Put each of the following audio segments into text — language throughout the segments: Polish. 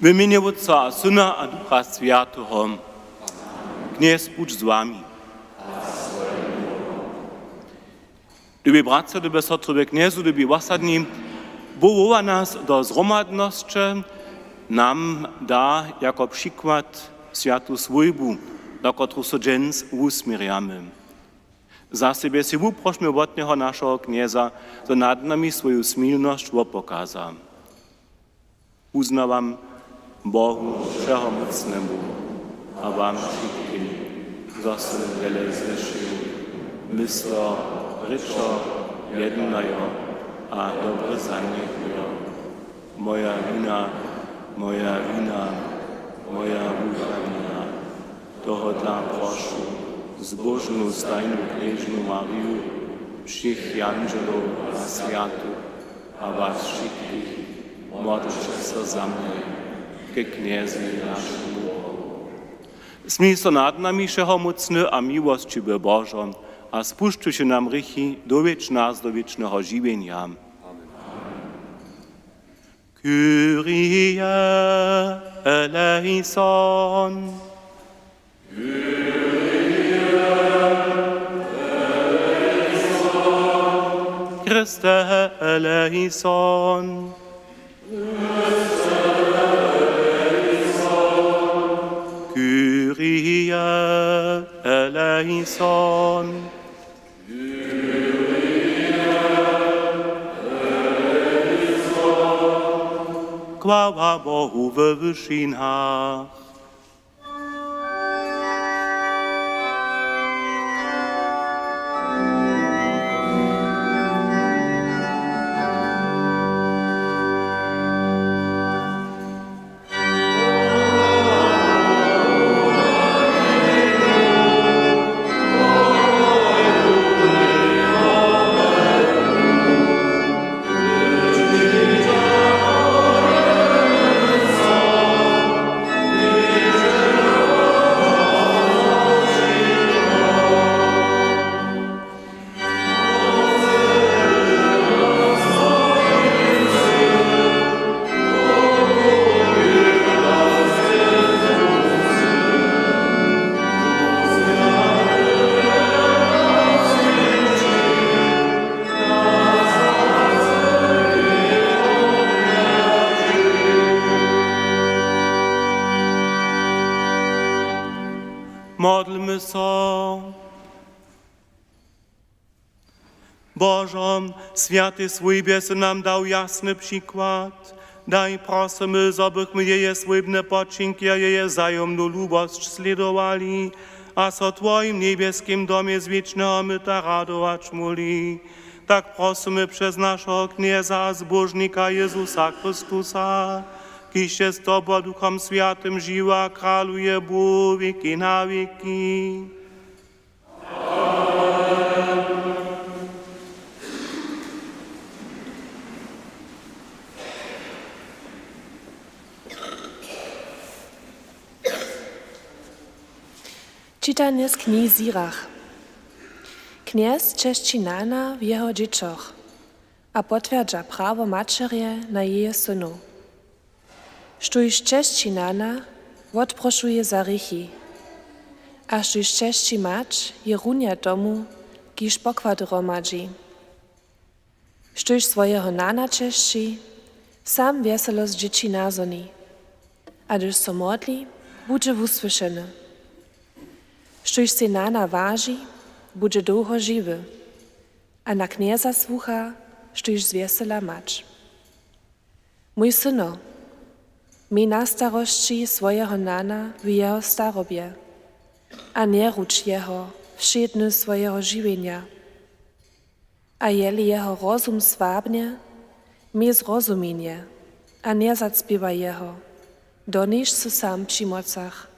W imieniu Otca a Syna a Ducha Świętego. Kniez buď z wami. Lubi bratce, lubi sotry, kniezu, lubi wasadni, woła nas do zgromadności, nam da jako przykład światu swojbu, do którą się dżens usmierjamy. Za siebie si uprośmy od niego naszego knieza, że nad nami swoją smilność pokaza. Uznawam Bohu Wszechmocnemu, a wam wszystkim, zaś wiele zwyższył, myslo, ryczo, jednajo, a dobre zanikujo. Moja wina, moja wina, moja wina, toho dla proszę, zbożną stajną knieżną Mariu, všich angelów a światu, a was wszystkich, modlcie się za mnie, ke kniezu naszemu. Smij so nad nami wszechmocny a miłościwy Bożo, a spuszczu się nam rychy dowiedz nas do wiecznego żywienia. Kyrie eleison. Christe eleison. Kyrie eleison. Chwała Bohu we wyżynach. Modlmy się. Boże, święty swój bies nam dał jasny przykład. Daj prosimy, żebyśmy jej słybne poczynki a jej wzajemną lubość sledowali, a so Twoim niebieskim domie z wiecznego myta radować mogli. Tak prosimy przez naszego knieza a zbożnika Jezusa Chrystusa, kiż z Tobą Duchem Świętym żywa, króluje Bóg wieki na wieki. Czytanie z Knihy Sirach. Kniez czeszczynana w jego dzieciach, a potwierdza prawo macierie na jej synu. Sztuj czeszczynana odproszuje za rychy, a sztuj czeszczy mać je runia domu, kiż pokład romadzi. Sztuj swojego nana czeszczy, sam weselo z dzieci nazoni, a gdyż so modli, będzie usłyszeny. Sztuj se nana waży, będzie długo żywy, a na knieza słucha, sztuj zwesela mać. Mój syno, mi na starości swojego nana w jeho starobie, a nie rucz jeho wszedny swojego żywienia. A jeli jeho rozum swabnie, mi zrozumienie, a nie zacpiewa jeho, doniż se sam przy mocach.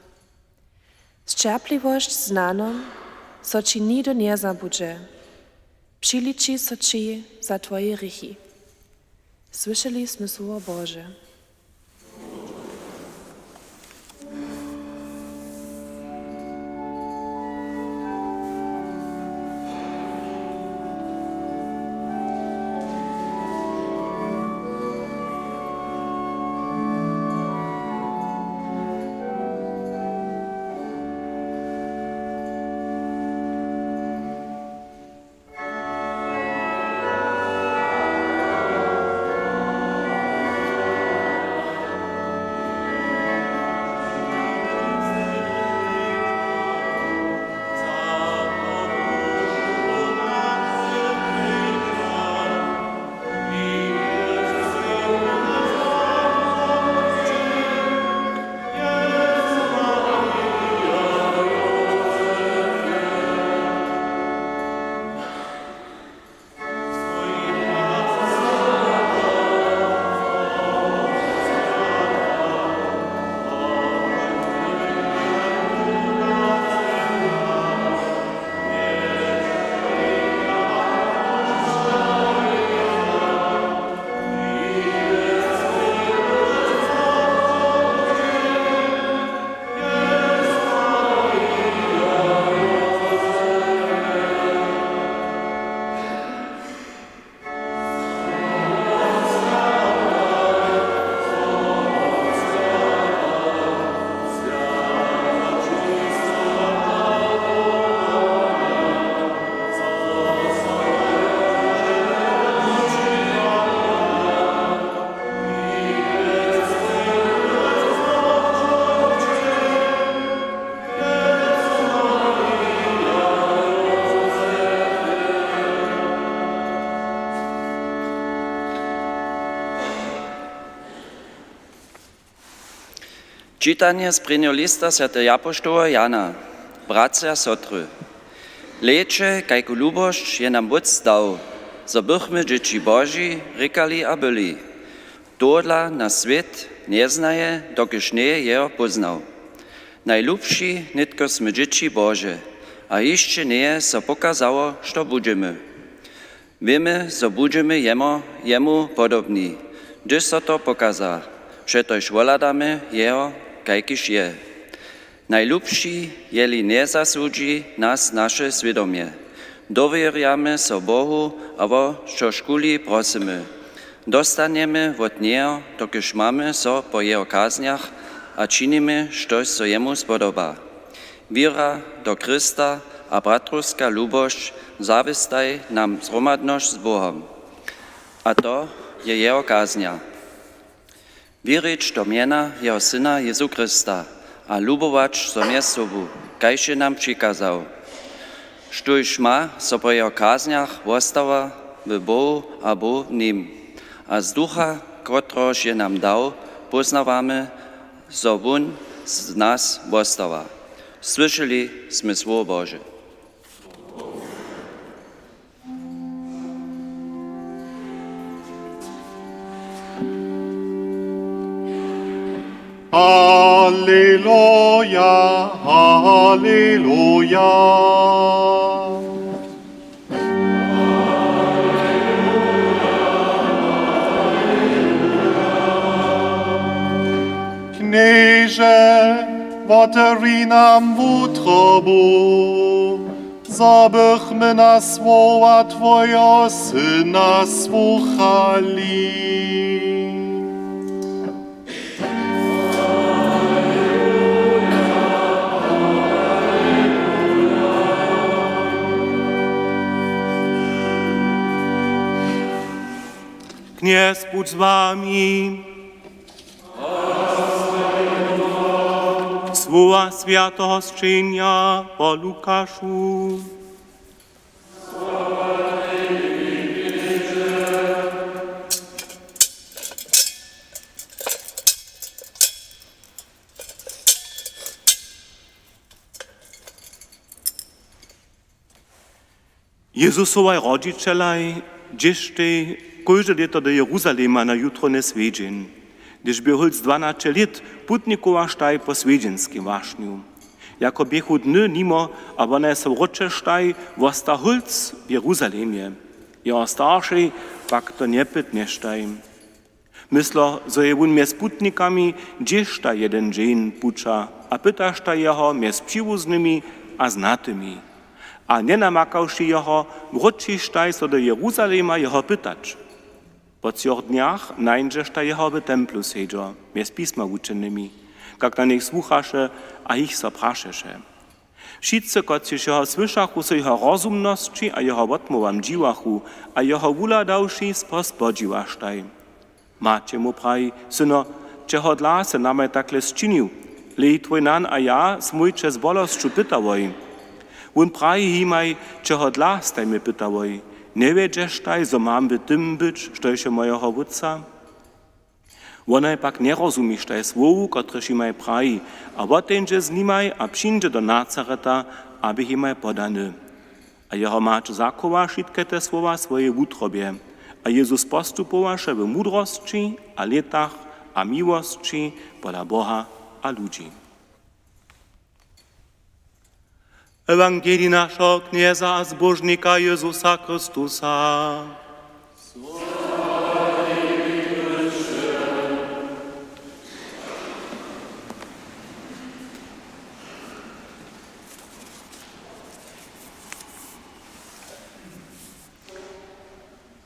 Zczerpliwość znaną, so ci nigdy nie zabudże. Přiliči so ci za Twoje rychy. Słyszeliśmy Słowo Boże. Čitanje z prvního lista svätého apoštola Jana, bratři a sotry. Leče, kajku lubošť je nám Bůh dal, zo bychmy dzieci Boží rekali a byli. Tohle na svět neznaje, dokyž nie jeho poznal. Najlubší nitko sme dzieci Bože, a ještě nie so pokazało, što budeme. Wiemy, zo budeme jemu podobni, gdyż so to pokaza, przetoż woladamy jeho, kajkiż je. Najlubší, jeli nezasudzi nas naše svědomie. Dowierjamy so Bohu, a vo što škuli prosimy. Dostaniemy od Nieho, dokyż mamy so po Jeho kazniach a činimy, štož so Jemu spodoba. Wiera do Krista a bratrska lubość zawistaj nam zhromadność z Bohom. A to je Jeho kaznia. Wierzyć do miena Jeho Syna Jezu Krista a lubować sobie sobu, kajże nam przykazał. Štož ma so po Jeho kazniach wostawa w Bohu a Boh w nim. A z ducha, kotrož je nam dał, poznawamy, zo Wun z nas wostawa. Słyszeli sme Słowo Boże. Halleluja, halleluja. Knieże, otwórz nam wutrobu, zabychmy na słowa Twoja Syna słuchali. Kniez budź z wami. Słowa Świętego Zczynia po Lukaszu. Jezusowaj rodzicielaj, dzieszty każde leto do Jeruzalema na jutro nie swiedzień, gdyż by holc 12 lat putnikowa sztaj po swiedzienskim waśniu. Jako biechu dny nimo, a ona so rocze sztaj wosta holc w Jeruzalemie. Jeho starszej pak to nie pyt nie sztaj. Myslo, że je wun mjez putnikami dzieszta jeden dzień pucza, a pytaszta jeho mjez przywóznymi a znatymi. A nie namakałszy jeho, wrócisztaj so do Jeruzalema jeho pytać. Po 3 dniach najdzieszta jeho w templu siedział, mjez pisma uczonymi, jak na nich słuchasze, a ich so praszesze. Wszyscy, którzy jeho słyszachu, so jeho rozumności a jeho odmowam dziwachu, a jeho wuladałszy spospodziwasztaj. Macie mu praj, syno, czego dla se namaj takle zczynił, lej twój nan a ja smójcze z bolosću pytawoj. On praj himaj, czego dla staj mi pytawoj. Nie wiedziesz taj, zo mam by tym być, sztojše mojego wódca? Onaj pak nie rozumisz taj słowu, kotrež imaj praji, a otenže z nimaj a přinže do Nazareta, aby imaj podany. A jeho mač zakowa šitke te słowa swoje wutrobie, a Jezus postupowaše w mudrości, a letach, a miłości pola Boha a ludzi. Ewangelii naszego knieza a zbożnika Jezusa Chrystusa.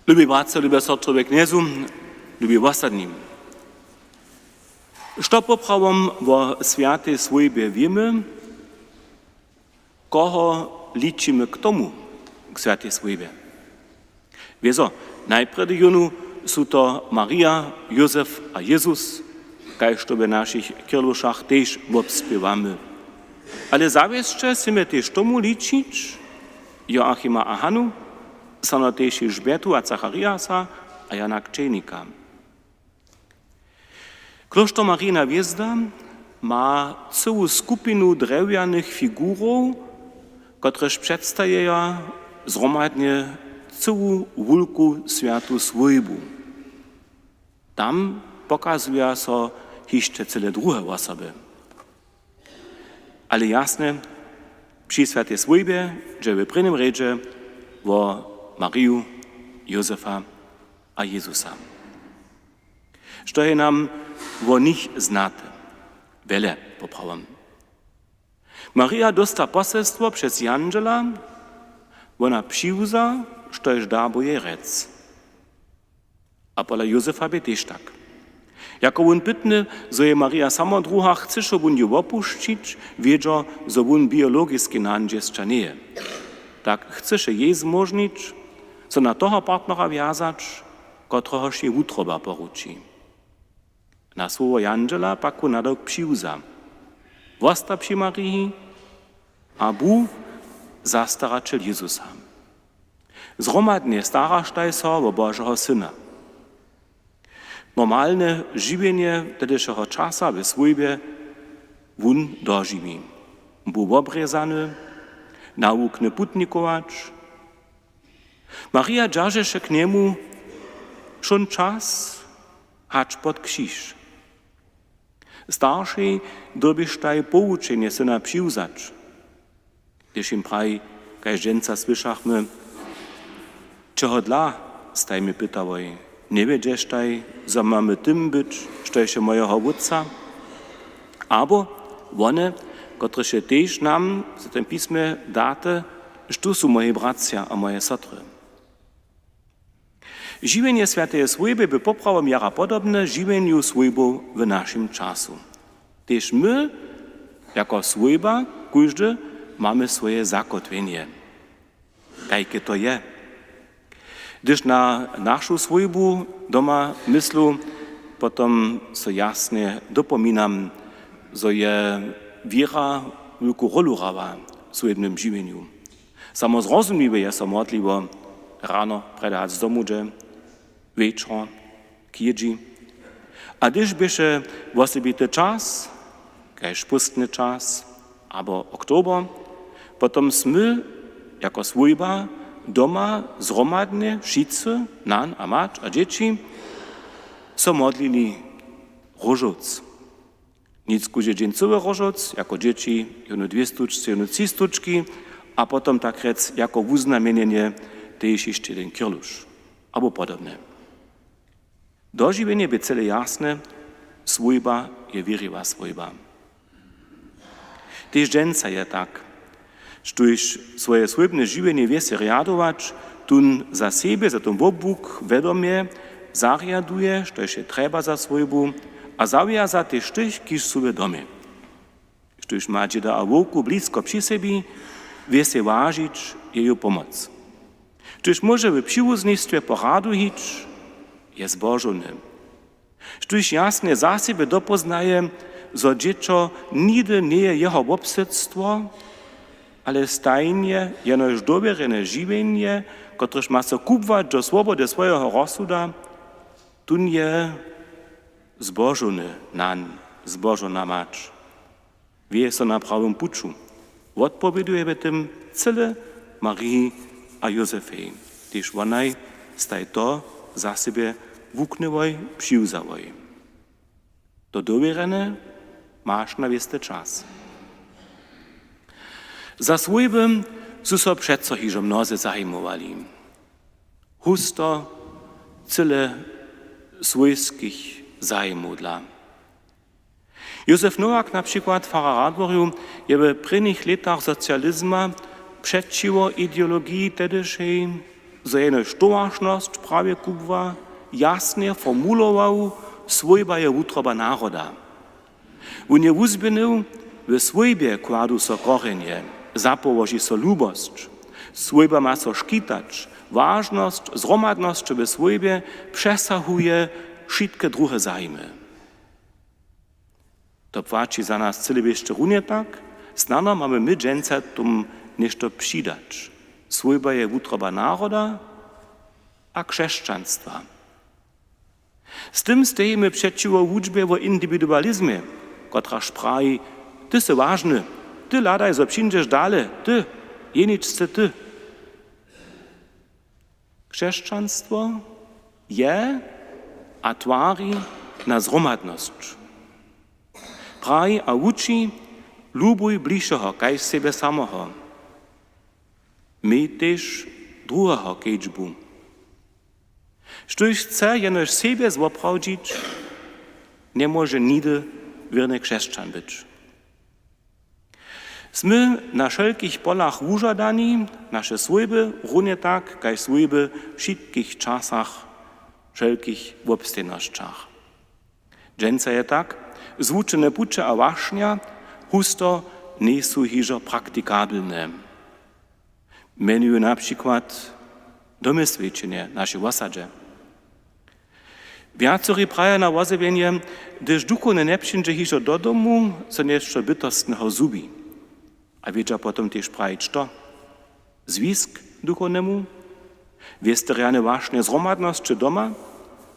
Lubi bratce, lubi sotry kniezu, lubi ostatnim. Što poprawom o świętej służbie wiemy, koho liczymy k tomu, k świętej służbie. Wieso, najpierw junu są to Maria, Józef a Jezus, kajż to w naszych kirluszach też obspiewamy. Ale zawieszcze chcemy też tomu liczyć Joachima a Hanu, sono też Elżbietu a Zachariasa a Jana Kczenika. Klošto Marijina wjezda, ma całą skupinu drewnianych figurów, któreż przedstawiają zgromadnie całą wielką świętą swojbu. Tam pokazuje się jeszcze cele drugie osoby. Ale jasne, przy świętej swojbie, że w prynnym redzie o Mariu, Józefa a Jezusa. Što je nam o nich znate? Wiele poprawam. Maria dosta poselstwo przez Janżela, ona przyjęła, što je darbo jej rec. A pola Józefa by też tak. Jako on pytny, że je Maria sama druga chce, żeby on ją opuścić, wiedział, że on biologiski nandzieszcza nie je. Tak chce się jej zmożnić, co na toho partnera wiązać, którego się utroba poruczy. Na słowo Janżela pak on nadał przyjęła. Wosta przy Marii, a bu zastaraciel Jezusa. Zromadnie staraštaj so o Bożego Syna. Normalne żywienie wtedejszego czasa w swojbie wun dożywi. Był obrezany, naukny putnikować. Maria dzierży się k niemu schon czas, hacz pod krzyż. Starszy dobysztaj pouczenie syna przyjrzeć. Gdyż im praj, kaj dżęca słyszachmy, czego dla staj mi pytałoj, nie wiedziesz taj, że mamy tym być, što się mojego wódca? Abo one, które się też nam w tym pismie date, što są moje bracia a moje sotry. Żywienie świętej swojby by poprawom jara podobne żywieniu swojbu w naszym czasu. Też my, jako swojba, każdy, mamy swoje zakotwienie. Jakie to je? Gdyż na naszą swojbu doma myślu, potom so jasnie dopominam, że je wiera wielką rolę grała w swojbnym żywieniu. Samo zrozumiałe jest modliwo rano predać z domu, wieczór, kiedzi. A gdyż bysze osobity czas, jakiś pustny czas, albo oktober, potom my, jako swojba, doma zromadnie, wszyscy, nan a mać a dzieci, so modlili rożoc. Nic kudzie dzięcowy rożoc, jako dzieci, jedno 2 sztuczki, jedno 3 sztuczki, a potom tak rec, jako uznamienienie, też jeszcze jeden kirlusz, albo podobne. Dożywienie by cele jasne, swojba je wierywa swojba. Też dżęca je tak, štož swoje swojbne żywienie wie się riadować, tun za siebie, za ten Bóg wiadomie zariaduje, što się trzeba za swojbu, a zawija za też tych, kiż są wiadomie. Štož ma dzieda a wołku blisko przy sobie, wie się ważyć jej pomoc. Štož może w przywoźnictwie poraduhić, jest zbożony. Štož jasne za siebie dopoznaje, że dziecko nigdy nie jest jego obsedztwo, ale stajnie jenoż dowierene żywienie, któreż ma się kupować do swobody swojego rozsuda, tun je zbożony nan, zbożona mać. Wie się na prawym puczu. Odpowieduje w tym cele Marii a Józefej, gdyż onaj staj to za siebie wuknywoj, przyjuzawoj. To dowierene masz na wiesty czas. Za swojbym su so przeco hižo mnozy zajmowali. Husto cyle swojskich zajmów dla. Józef Nowak na przykład w Radworiu je w prynnych latach socjalizmu przeciwo ideologii tedyszej, że jeno stołaszność prawie kubwa jasnie formulował swojba je utroba naroda. On je uzbynył w swojbie kładu so korzenie, zapołoży so lubość, swojba ma so szkitać, ważność, zromadność w swojbie przesahuje wszystkie drugie zajmy. To płaci za nas cyle jeszcze runie tak, znano mamy my dżęce tum nešto przydać. Swojba je utroba naroda a chrześcijaństwa. Z tym stajemy przeciwko uczbie o indywidualizmie, kotraż praji, ty se ważny, ty ladaj, zo przyjdziesz dalej, ty, jeniczce ty. Chrześcijaństwo je a tvári na zhromadnosť. Praji a uči, lubuj bližšieho, kaj sebe samoho. My tež druhého keďžbu. Štož chce jenož sebe zoprawdzić, nie może nigdy wierny chrześcijan być. Sme na wszelkich polach wużadani, nasze służby równie tak, jak służby w wszystkich czasach, wszelkich obstojnościach. Dżęca je tak, zwuczone pucze a waśnia husto nie są hiżo praktikabilne. Menują na przykład domysłyczenie naszej osadze. Wiacory praja na wozewienie, gdyż duchowne nie przyjdzie hiżo do domu, co jeszcze bytostnego zubi. A wiedzia potem też prajić to? Zwisk duchownemu? Wiesteriane waśnie zhromadność czy doma?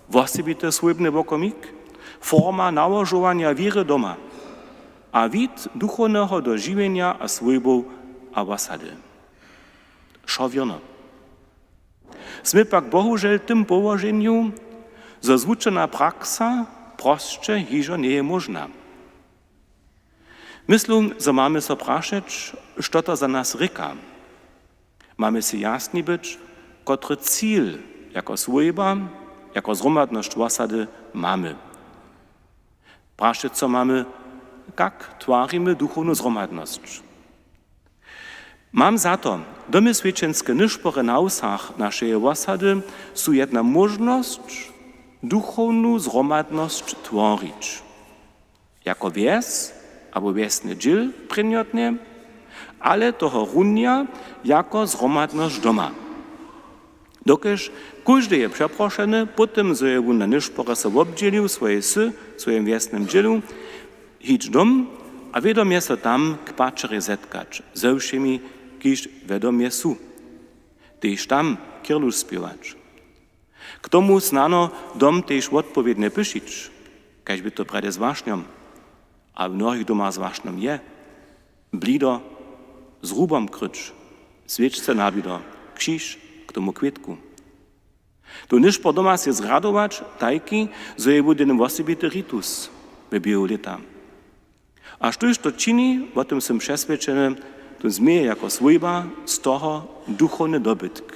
Wosebite słubny wokomik? Forma nałożowania wiry doma? A wid duchownego dożywienia a słubów a wasady. Szo wierno. Sme pak bohužel tym położeniu, że zwuczona praksa prostsze hižo nie je možna. Myślę, że mamy so praszeć, co to za nas ryka. Mamy si jasni być, kotry cíl jako służba, jako zhromadność wasady mamy. Praszeć, co mamy, jak twarimy duchowną zhromadność. Mam za to, domy świecenskie niszpory na usach naszej wasady są jedna możność duchowną zhromadność tworić. Jako wies, albo wiesny dziel przyniotnie, ale toho runia jako zhromadność doma. Dokeż każdy je przeproszony, potem że je na niszporę se obdzielił swoje swoim wiesnym dzielu, hić dom, a wiadomie se tam k paczere zetkać, ze wszemi, kiż wiadomie są. Tyż tam kirlusz śpiewać. K tomu znano dom też odpowiednie pyszyć, kaž by to prede zwaśniom, a w mnohých domach zwaśnom je. Blido, z rubom kryč, sviečce nabido, krzyż k tomu kwitku. To niż po domach się zradować, tajki, że je bude osobity ritus w biegu lita. A štož to czyni, o tym jsem přesvědčený, to zmije jako służba z toho duchowny dobytk.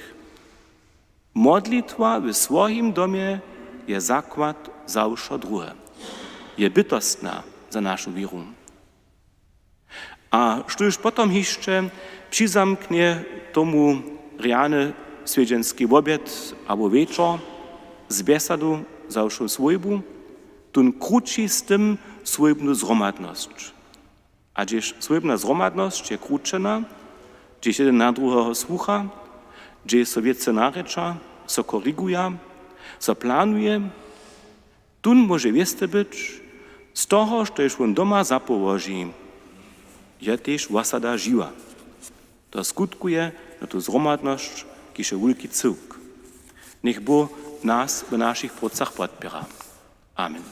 Modlitwa w swoim domie je zakład za všo druhé. Je bytostna za naszą wierę. A štož potom jeszcze přizamknie tomu reálny swiedzenski obiad albo wieczór z besadu za všo służbu, tun kruči z tym służbną zhromadność. A gdzież służbna zhromadność je kručena, gdzieś jeden na druhého słucha, gdzieś so wiece nareča, so koriguje, so planuje, tun może wieste być, z toho, što już on doma zapołoży, je też wasada żywa. To skutkuje na tu zhromadność, kiż je wielki cyłk. Niech Bóg nas w naszych procach podpiera. Amen.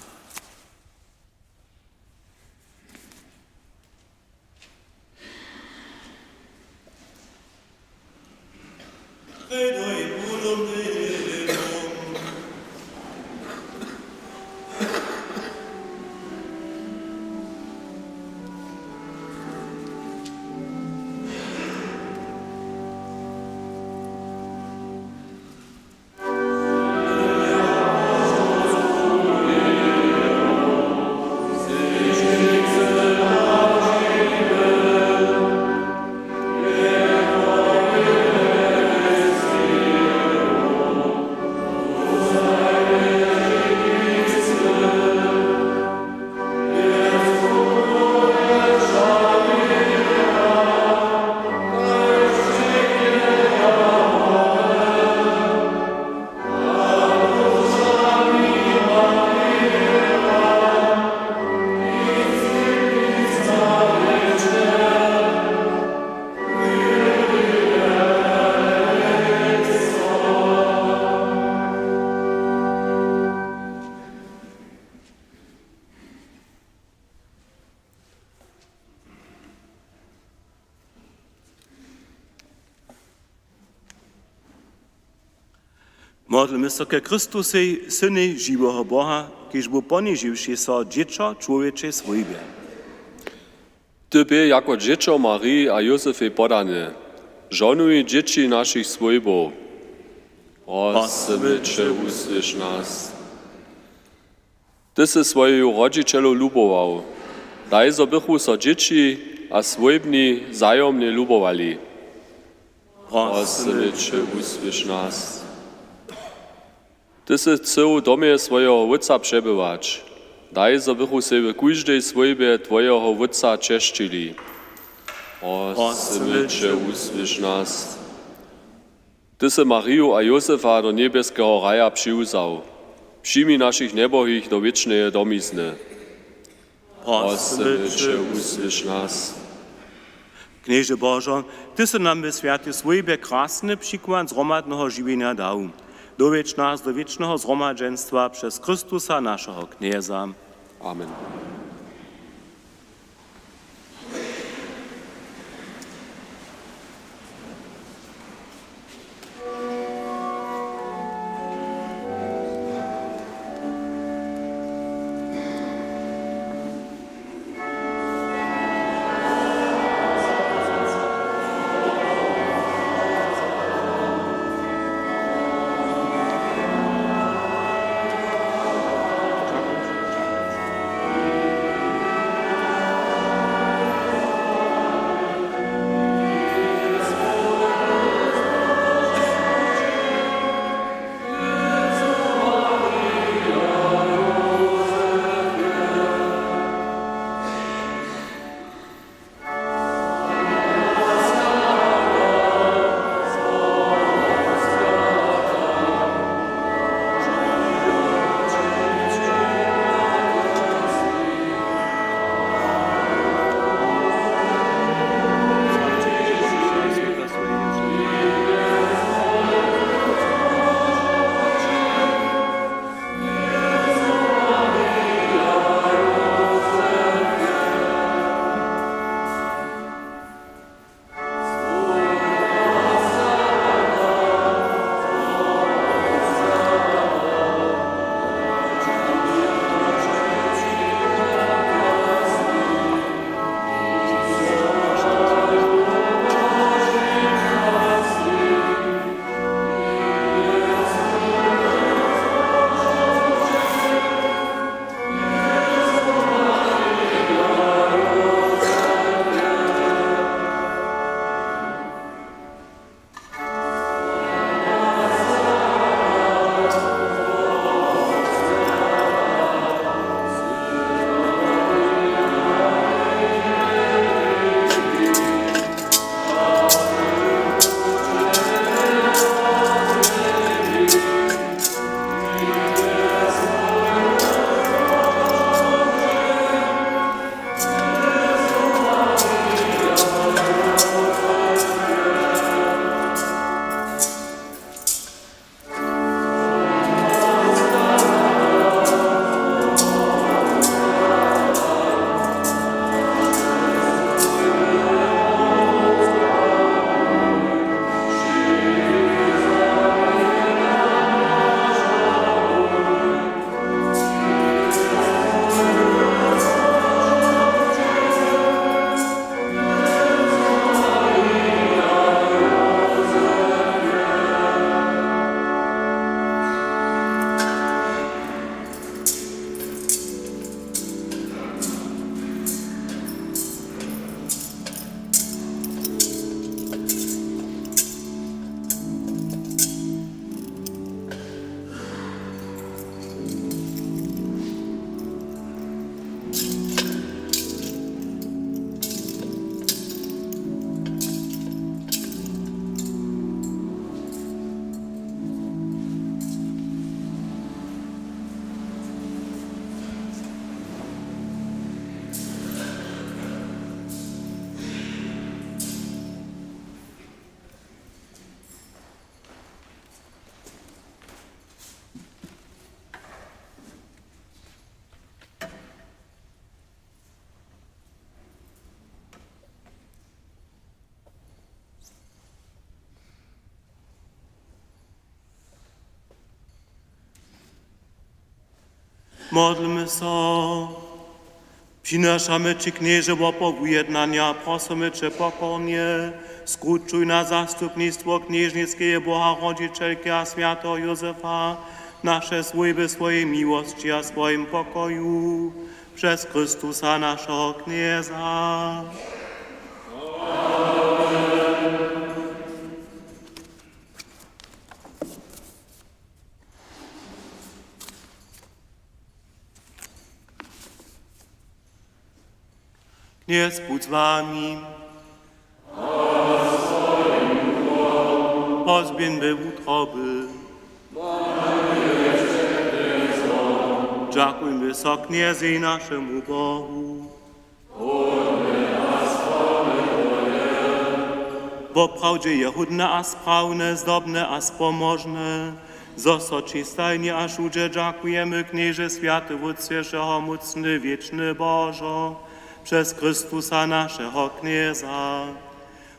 Modlimy się ke Chrystusej, Syny żywego Boha, kiež był poniżywszy so dziecko człowiecze swojbie. Ty bie jako dziecko Marii a Józefie podane. Żonuj dzieci naszych swojbów. Rozsymicze usłysz nas. Ty se swoju rodzicielu lubował. Daj, zo bychu so dzieci a swojbni zajomnie lubowali. Rozsymicze usłysz nas. Ty se chcel domie swojego ojca przebywać. Daj, zo bychu sebe kóždej swojbie twojego ojca czeszczyli. Rozsymicze usłysz nas. Ty se Mariju a Józefa do niebieskiego raja přiuzał. Przyjmij naszych nebohých do wiecznej domizny. Rozsymicze usłysz nas. Knieże Bożo, Ty se nam ve święty swojbie krasny przykład zromadnego żywienia dał. Dowiedz nas do wiecznego zgromadzeństwa przez Chrystusa naszego Knieza. Amen. Modlmy so. Przynoszamy Ci, knieże, ujednania, prosimy Cię pokornie, skrócuj na zastupnictwo knieżnickie Boha Rodzicielki a świętego Józefa, nasze służby swojej miłości a swoim pokoju, przez Chrystusa naszego Knieza. Kniez budź z wami. Pozbieńmy utroby. Dziękujmy so kniezy naszemu Bogu. Bo prawdzie je hudne a sprawne, zdobne a spomożne, zo Ci stajnie aż udzie dziękujemy, knieże światy wódcieżego mocny, wieczny Bożo, przez Chrystusa naszego Knieza.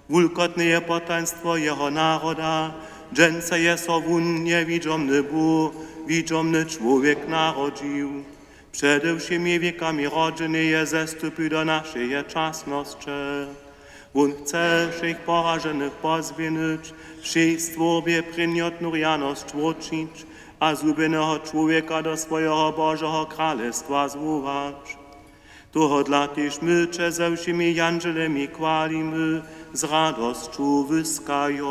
Wulkotne je potaństwo Jego naroda, dżęce je so wun niewidziomny Bóg, widziomny człowiek narodził. Przede wszemi wiekami rodziny je zestupił do naszej czasności. Wun chce všech poraženych pozběnić, všech stvorbě prinjotnu rjanost wrócić, a zgubeného człowieka do swojego Bożego Królestwa zwołać. Toho dla tyż my Cię ze všemi janželemi chwalimy, z radosću wyskają.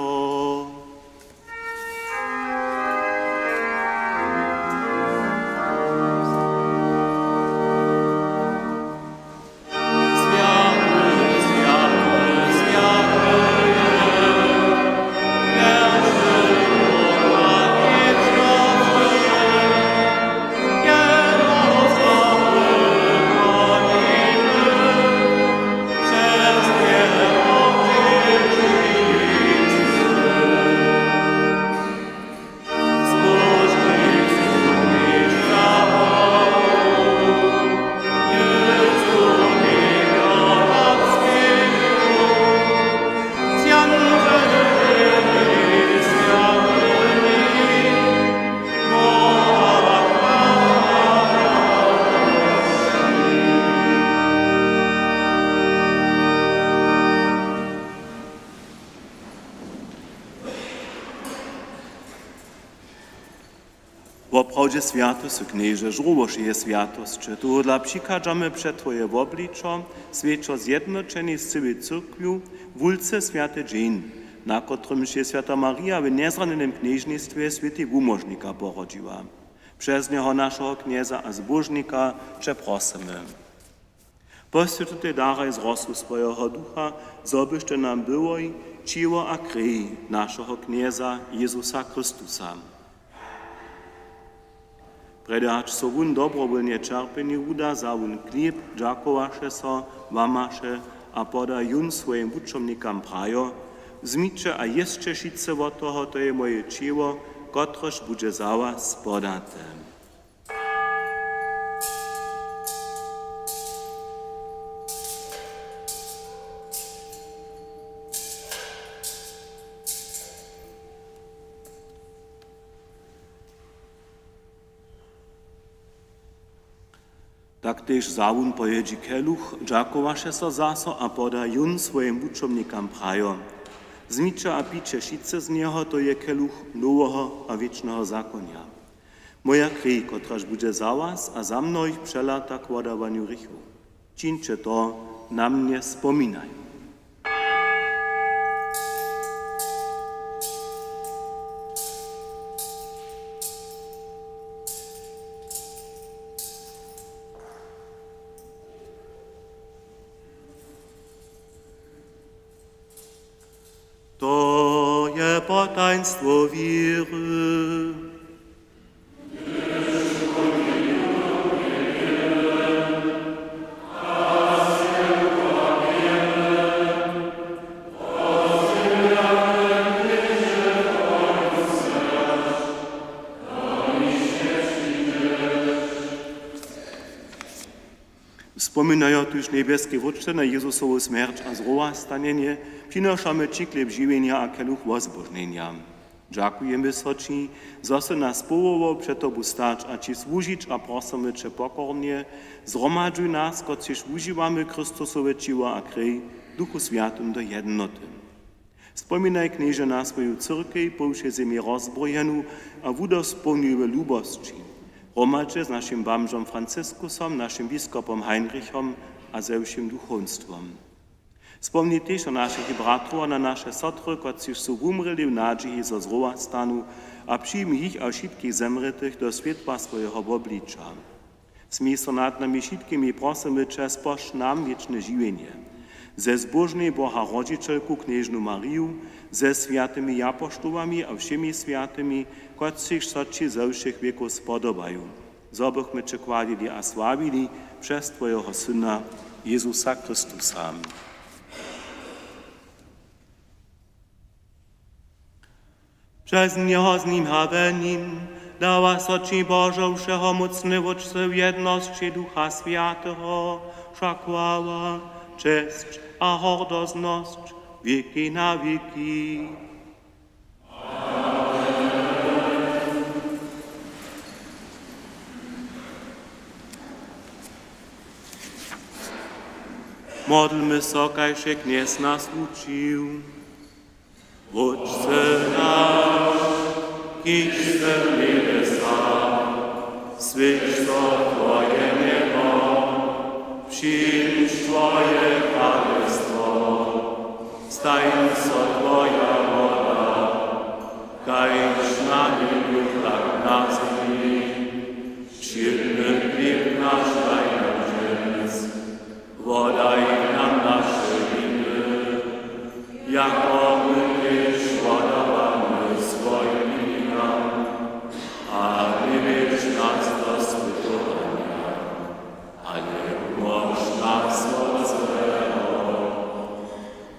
Woprawdzie świętość, knieże, żruboż je świętość, tu dla przykadzamy przed Twoje obliczo, świeczo zjednoczeni z całej cyrkwiu, wulce święty dzień, na którym się święta Maria w niezranionym knieżnictwie święty umożnika porodziła. Przez niego naszego knieza a zbożnika Cię prosimy. Poświęć tutaj daraj z rosu swojego ducha, zobyście nam było i ciło a krwi naszego knieza Jezusa Chrystusa. Predać so wun dobrowolnie czerpeni uda za wun klip, dżakowaše so, wamaše a poda jun swoim wuczomnikam prajo, zmicze a jeszcze šice od toho, to je moje ciło, kotrož bude za was podate. Tak też zawun pojedzi keluch, dżakowaše so zaso a poda jun swoim wuczomnikam prajo. Zmicze a picie šice z niego to je keluch nowego a wiecznego zakonia. Moja krwi, kotraż bude za was a za mnoich przelata k wodawaniu rychu. Čińcie to, na mnie spominaj. To je potaństwo wiry. Wspominają tuż niebieskie wódce na Jezusową śmierć a zrowa stanienie, przynoszamy Ci chleb żywienia a keluch wozbożnienia. Dziękujemy Ci, że se nas powołał przed Tobą stać, a Ci służyć, a prosimy Cię pokornie, zgromadzuj nas, kociż używamy Chrystusowe ciło a krwi, Duchu Świętym do jednoty. Wspominaj, knieże, na swoją cyrkę, po všej zemi rozbrojenú a wudospełniły lubości. Romadźe z naszym bamżom Francyskusom, naszym biskupom Heinrichom a ze všim duchowstwom. Wspomnij też o naszych bratrów a na nasze sotry, którzy są umreli w nadziei ze zdrowa stanu, a przyjmij ich a wszystkich zemretych do światła swojego oblicza. Smij so nad nami wszystkimi prosimy Cię, spoż nam wieczne żywienie. Ze zbożnej Boha Rodzicielku Knieżnu Mariu, ze świętymi apostołami a wszemi świętymi, którzy so Ci ze všech wieków spodobają. Zobychmy Cię kładili a sławili przez Twojego Syna, Jezusa Chrystusa. Przez Niego z Nim a we Nim dała so Ci Boże Wszechomocny Wódcy w jedności Ducha Świętego, wszak chwała, cześć a hordozność wieki na wieki. Modlmy so, kajże kniez nas uczył. Ojcze nasz, kiś w niebiesach, świeć so Twoje niebo, przyjdź Twoje królestwo, stań so Twoja wola, kajż na niebie tak na ziemi. Wszelny chleb nasz daj nam dziś, podaj nam nasze winy, jako my też podawamy swoim winom, a nie wiedz nas do spytowania, ale umoż nas od złego.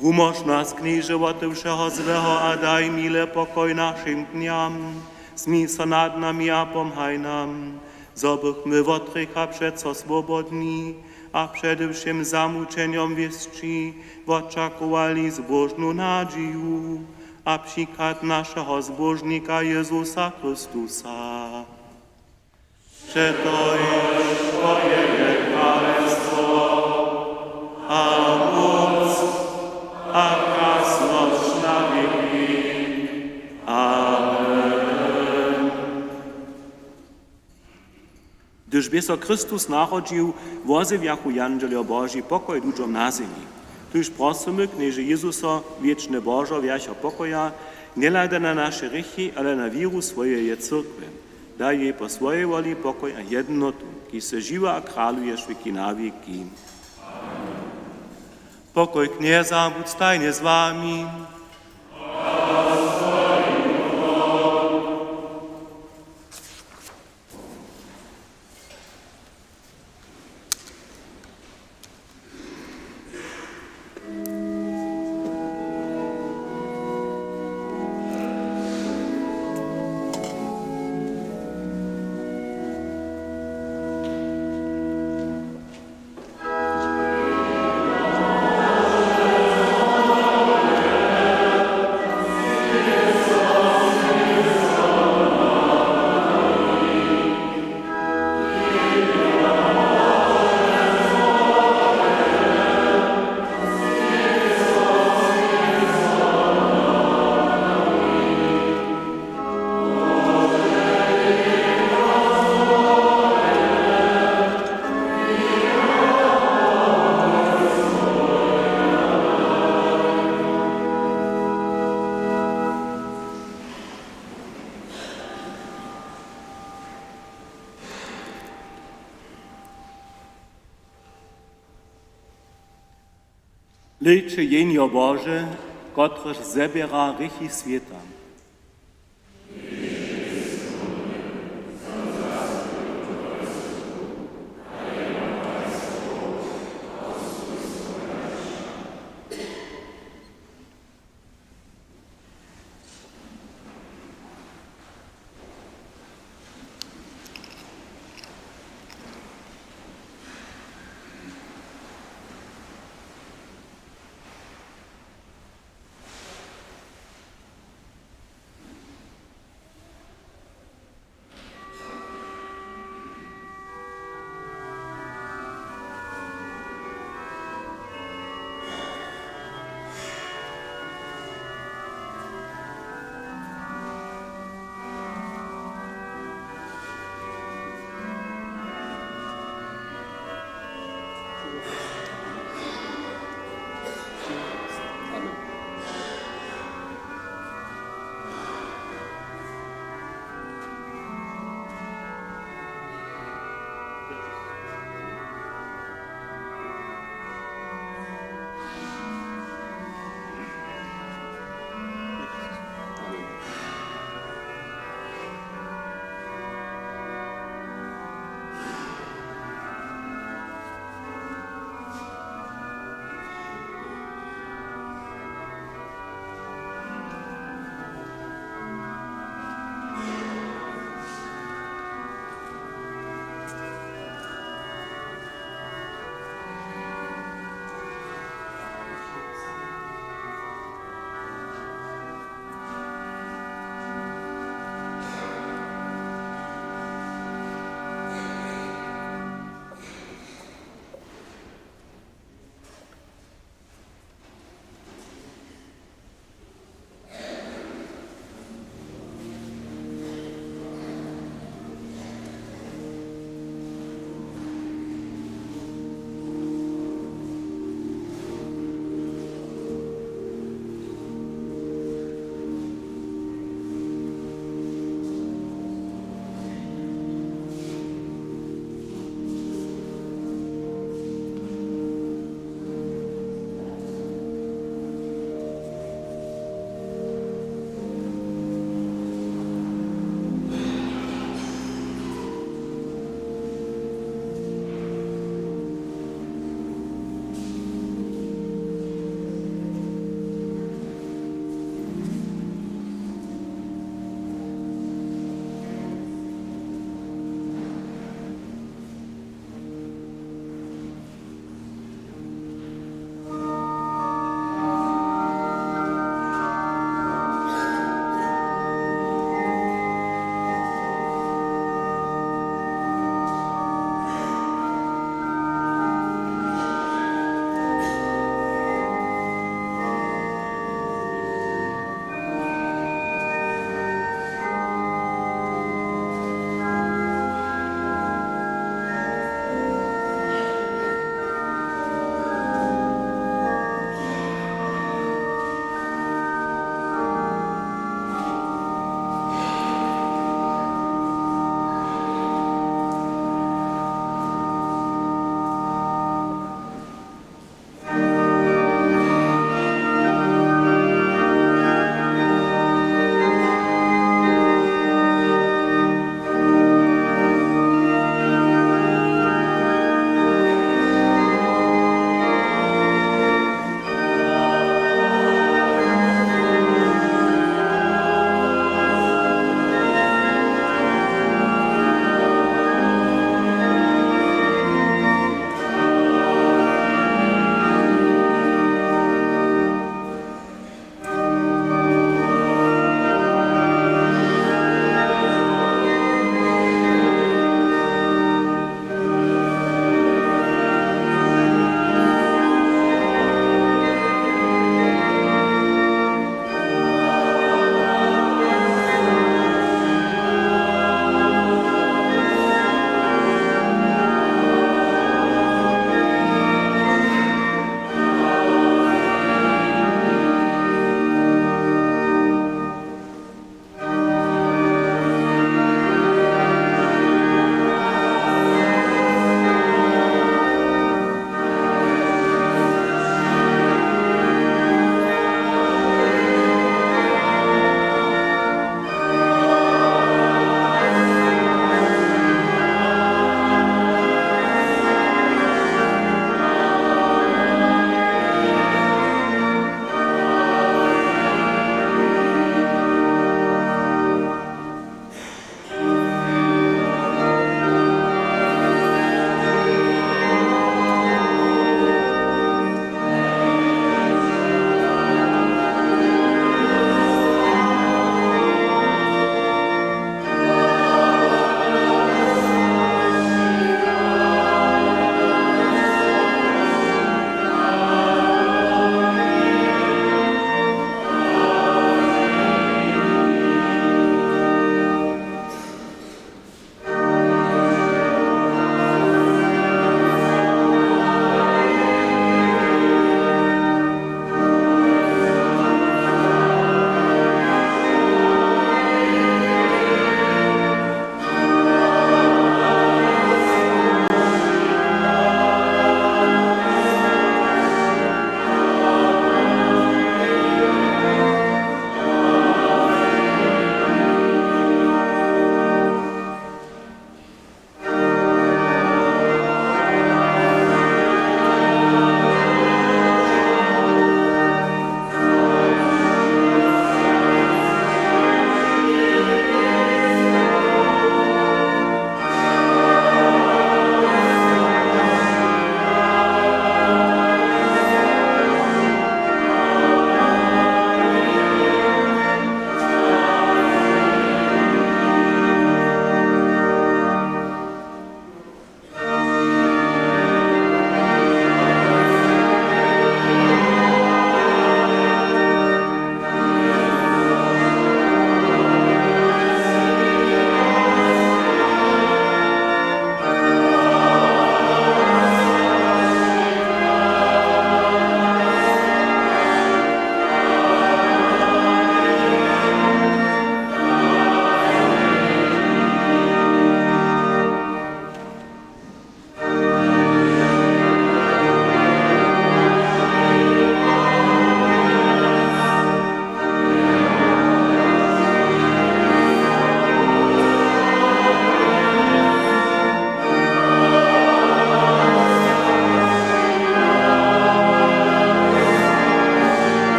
Umoż nas, knieże, od wszego złego, a daj mile pokoj naszym dniom. Smij so nad nami a pomhaj nam, zobychmy w otrycha przeco swobodni, a przede wszystkim zamuczeniom wieszczy oczekowali zbożną nadzieję, a przykład naszego zbożnika Jezusa Chrystusa. Przeto jest Twoje królestwo, a moc, a krasność na wieki. Amen. Gdyż by so Chrystus narodził, wozy jako Jangelio Boży pokoj ludziom na ziemi. Tuż prosimy, knieże Jezusa, wieczne Boże, wiersza pokoja, nie lada na nasze rychy, ale na wiru swojej cyrkwy. Daj jej po swojej woli pokoj a jednotu, ki se żywa a kralujesz wieki na wieki. Pokoj knieza, bądź stajnie z wami. Leče jenio Boże, kotryż zebiera rychy świata.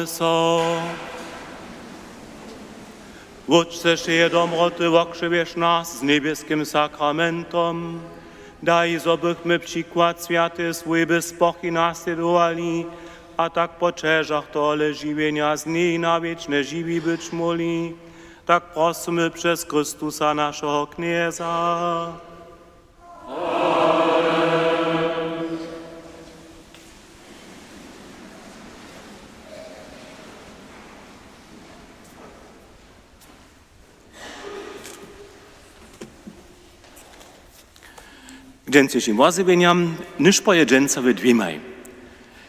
so. Uczcisz je dobroty, okrzywiesz nas z niebieskim sakramentom. Daj, żebyśmy przykład święty swój bezpochy nasledowali, a tak po czerzach tole żywienia z niej na wieczne żywi być mogli. Tak prosimy przez Chrystusa naszego Knieza. Dżęcieś im wazywieniam, niż pojedzenca we dwiemaj.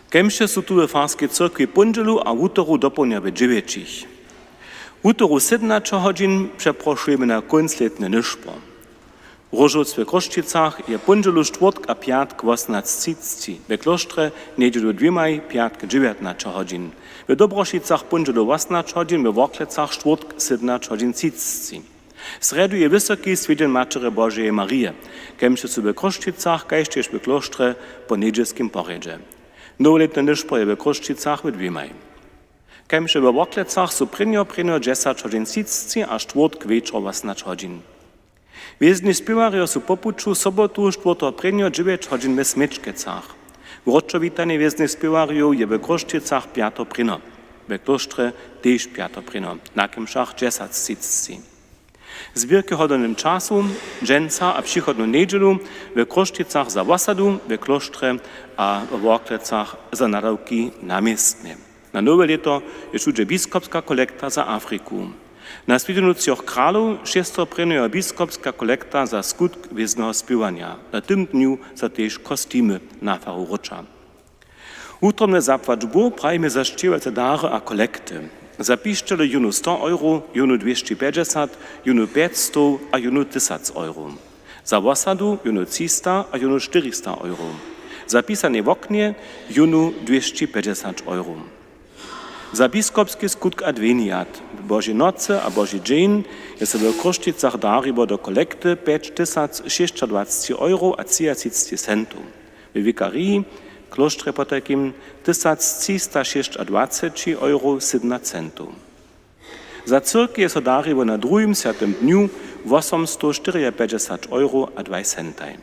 Kemsze są tu we farskiej cyrkwi pundzielu, a wutoru dopełnia we dziewięcich. Wutoru 17 godzin przeproszujemy na końc letny niszpo. W Rożoc we Kroszczycach je pundzielu czwartk a piatk 18:30. We klosztrze niedzielu dwiemaj, piatk 19 godzin. We Dobroszicach pundzielu 18 godzin, we Worklecach czwartk 17 godzin 30. W sredu je wysoki swiedzień Matері Bożej Marije, kemże su we Kroszczycach, kajsztež we klosztrze po niedzielskim porjedze. Nowoletne niszpo je we Kroszczycach we dwiemaj. Kemže we Worklecach su prinjo 10 godzin 30 a czwartk wieczor 18 godzin. Wiezni śpiewario su popuču sobotu czwarto prinjo 9 godzin we Smečkecach. W Ročovitanie wiezni śpiewario je we Kroszczycach 5 prino. We klosztrze tež 5 prino. Na kemšach 10:30. Zbierki hodownym czasu, dżęca a przychodną niedzielu we Kroszczycach za wasadu, we klosztrze a w Worklecach za nadawki namiestne. Na nowe leto je czuje biskopska kolekta za Afryku. Na Świętynocioch Kralów 6 prynuje biskopska kolekta za skutk wieznego śpiewania. Na tym dniu za też kostymy na faru rocza. Utromne zapłać Bóg prajmy za śpiewace dary a kolekty. Zapiszczele junu 100 euro, junu 250, junu 500 a junu 1000 euro. Za wasadu junu 300 a junu 400 euro. Zapisane w oknie junu 250 euro. Za biskopski skutk adveniat, Božje noce a Božji dzień jest w Kroszczycach daribo do kolekty 5620 euro a 30 centów. W wikarii klosztrze potakim 1326 euro 7 centów. Za cyrki jest daribo na drugim świętym dniu 854 euro a 2 centaj.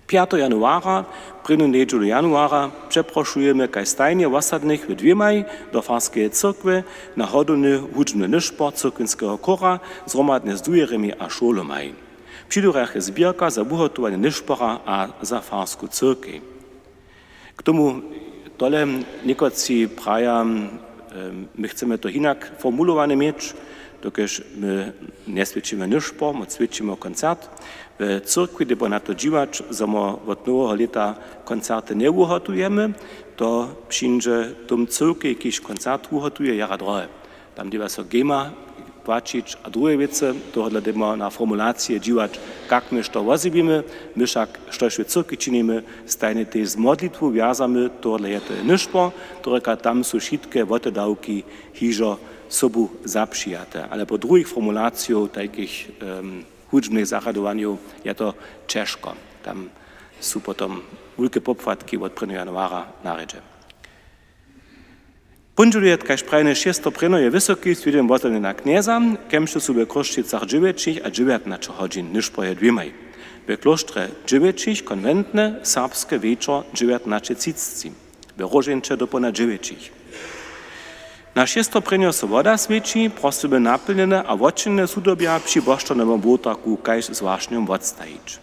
5 januara, prinu niedzielu januara, przeproszujemy kaj stajnie wasadnych w dwiemaj do farskiej cyrkwy na hodowny hudźny niszpo cyrkwinskiego kora zromadne z dujeremi a szolomaj. Przydurach jest zbierka za ugotowanie niszpora a za farską cyrkę. K tomu dole niekoci praja, my chcemy to inak formulowane mieć, dokež my nesvedčíme nišpo, my svedčíme koncert. W cyrkwi, gdy na to dziwać, że my od nowego lata koncerty nie uhotujemy, to przyjdzie tom cyrkwi jakiś koncert uhotuje jara drohe. Tam gdy was gema płacić, a drugie wiece, to gdyby na formulację dziwać, jak my to wozibimy, my však coś w cyrkwi czynimy, stajnie też z modlitwą wiązamy, to jest to nišpo, to tam są wszystkie wotedałki hižo sobu zapřijate. Ale po druhých formulacjach takich hudźnych zachadowaniu je to ciężko. Tam są potom wielkie popłatki od 1. januara na redzie. Pundzieluje tkaž prajne 6. prino je wysoki stwierdem wozony na knieza, kemże są we Kroszczycach 9 a 19 godzin, niż po je dwiemaj. We klosztrze 9 konwentne, serbskie wieczor 19:30. We Rożence do ponad 9. Na 6. prino so woda sveči, prosimy naplnjene a vočine sudobja przy boščanem botraku kajž zvláštnym odstajić.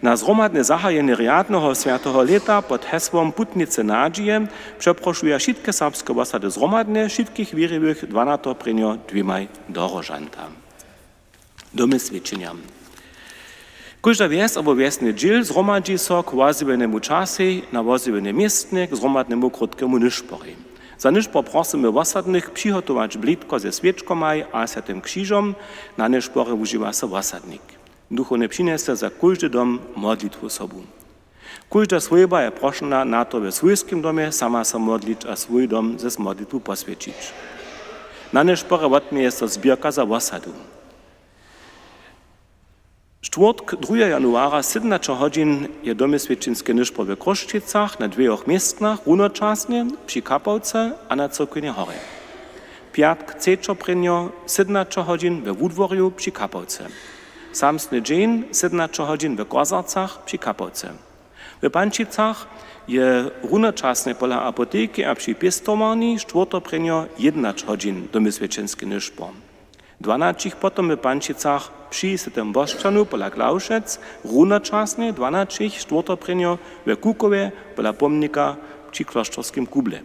Na zromadne zahajenie riadnego świętego leta pod hesłom Putnice Nadzieje przeproszuje wszystkie serbskie osady zromadne, wszystkich wiernych 12. prino dwiemaj dorożanta. Domy świeczenia. Każda wies albo wiesny dziel zromadzi so k wozibenemu czasy na wozibene miestne, k zromadnemu krótkiemu niszpory. Za niszpo prosimy wosadnych przygotować blitko ze świeczkomaj a Świętym Krzyżom, na niszpory używa się wosadnik. Duchowny przyniesie za każdy dom modlitwu sobu. Każda swojba je proszona na to we swojskim domie sama się modlić, a swój dom ze modlitwu poswiecić. Na niszpory odmie jest to zbierka za wosadu. Czwartk 2 januara 17 godzin je domy święcieńskie nyszpo w Kroszczycach na 2 miestnach, runoczasnie przy Kapałce a na Cokojnej Horze. Piatk 3 prynio 17 godzin we Wódworju przy Kapałce. Samsny dzień 17 godzin w Kozarcach przy Kapałce. W Pančicach je runočasne pola apoteki a przy Pistomarni 4 prynio 11 godzin domy święcieńskie nyszpo. 12 potom w Pančicach przy Sytem Boszczanu pola Klauszec, runočasne 12 4 prynio w Kukowie pola pomnika przy Kloszczorskim Kuble.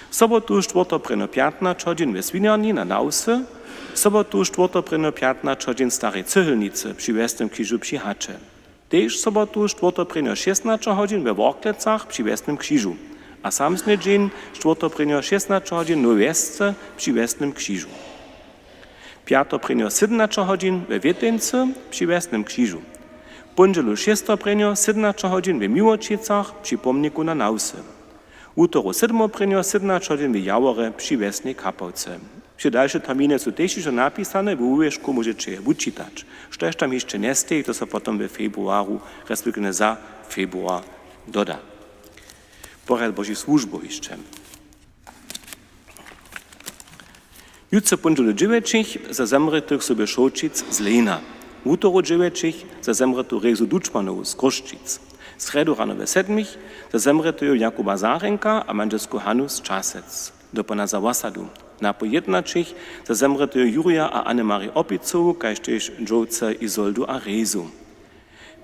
W sobotu 4 prynio 15 godzin w Swiniarni na Nausy, w sobotu 4 prynio 15 godzin w Starej Cyhylnicy przy Westnym Krzyżu przy Hacze. Tež sobotu 4 prynio 16 godzin we Worklecach przy Westnym Krzyżu, a samsny dzień 4 prynio 16 godzin w Westce przy Westnym Krzyżu. 5 prynio 17 godzin we Wiedeńce przy Westnym Krzyżu. Pondzielu 6 prynio 17 godzin we Miłočicach przy pomniku na Nausy. Utoru 7 prynio 17 godzin w Jaworze przy Westnej Kapałce. Przy dalsze terminy są też już napisane, w uwieszku możecie je wyczytać. Co tam jeszcze nie stoi, to się potem w februaru, respektive za februar doda. Porad Bożej służby jeszcze. Jutro pondzielu 9 za zemretych sobie Szołczyc z Lejna. Utoru 9 za zemretych Rezu Duczmanów z Kroszczyc. Sredu rano we 7 za zemretych Jakuba Zarenka a Manżesku Hanu z Czasec. Do pana Zawasadu. Na po 11 za zemretych Jurija a Annemarii Opicowu, kaž tež dżowce Izoldu a Rezu.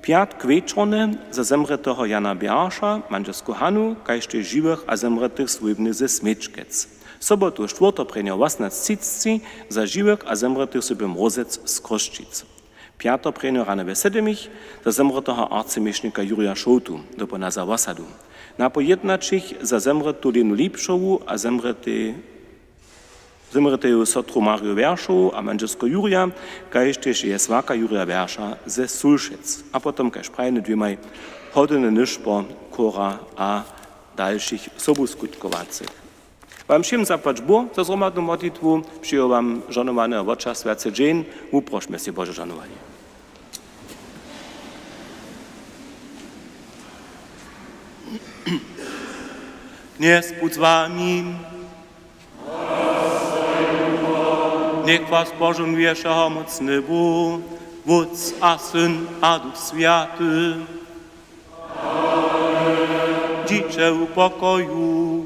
Piatk wieczorny za zemretego Jana Biarsza, Manżesku Hanu, kaž tež żywych a zemretych Swójbnych ze Smyczkec. Sobotu 4 prynio 18:30 za żywych a zemretych sobie Mrozec z Kroszczyc. 5 prynio rano we 7 za zemretego arcymiesznika Jurija Šoutu do pana Zawasadu. Na po 11 za zemretą Lenu Lipšovu a zemretej sotru Mariu Weršovu a manželsko Jurija, kaž tež je svaka Jurija Werša ze Sulšec. A potom kaž prajne dvimaj hodiny nyszpo, kora a dalszych sobuskutkovacych. Wam všim zapłać Bóg za zromadną modlitwu, przyjął wam żonowane oczas Święty dzień, uprośmy się Boże żonowanie. Kniez buď s vámi. Niech was pożąduje wszechmocny Bóg, Wódz a Syn a Duch Święty. Dzicze pokoju.